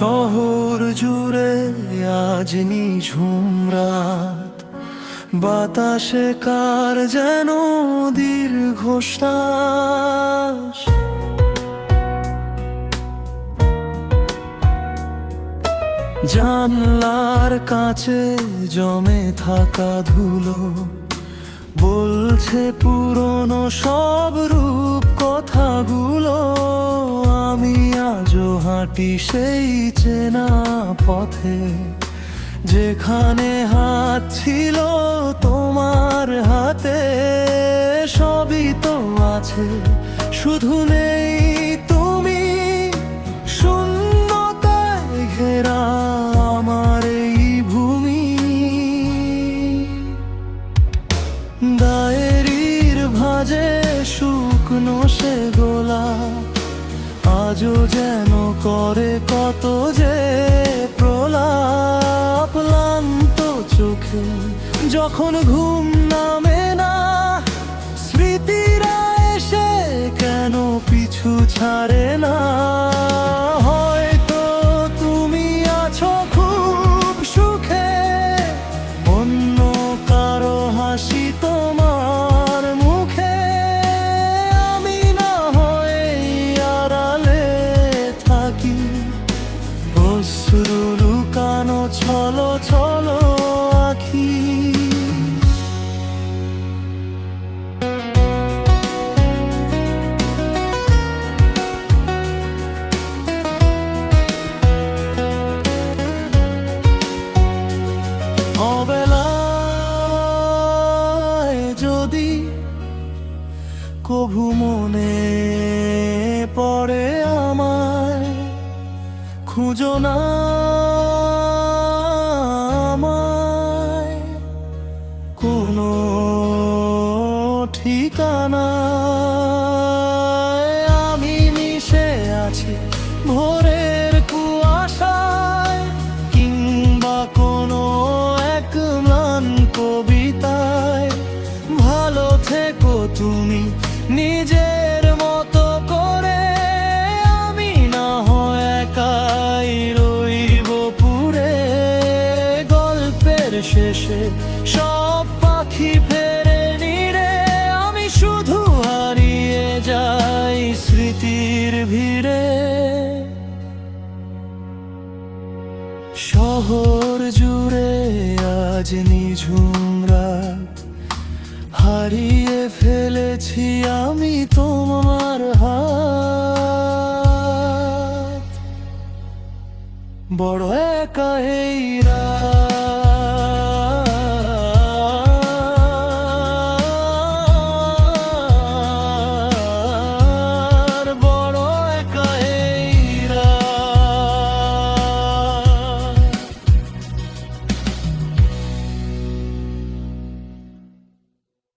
শহর জুড়ে আজ নিঝুম রাত, বাতাসে কার যেন দীর্ঘশ্বাস। জানলার কাছে জমে থাকা ধুলো বলছে পুরনো সব রূপ কথাগুলো। আমি আজও হাঁটি সেই চেনা পথে, যেখানে হাত ছিল তোমার হাতে। সবই তো আছে, শুধু নেই তুমি। শূন্যতায় ঘেরা আমার এই ভূমি, ডায়েরির ভাঁজে শুকনো সে গোলা আজও যেন করে কত যে প্রলাপ। ক্লান্ত চোখে যখন ঘুম নামে না, স্মৃতিরা এসে কেন পিছু ছাড়ে না। হয়তো তুমি আছো খুব সুখে, অন্য কারো হাসি তোমার মুখে। আমি না হয়ে আড়ালে থাকি, অশ্রু লুকানো ছলো ছলো আঁখি। অবেলায় যদি কভু মনে পড়ে আমায়, খুঁজো না আমায় কোনো ঠিকানায়। আমি মিশে আছি ভোরের কুয়াশায়, কিংবা কোনো এক ম্লান কবিতায়। ভালো থেকো তুমি নিজের মতো করে, আমি না হয় একাই রইব পুরে। গল্পের শেষে সব পাখি ফেরে নিরে, আমি শুধু হারিয়ে যাই স্মৃতির ভিড়ে। শহর জুড়ে আজ নিঝুম রাত, হারিয়ে ফেলেছি আমি তোমার হাত। বড় একা এই রাত।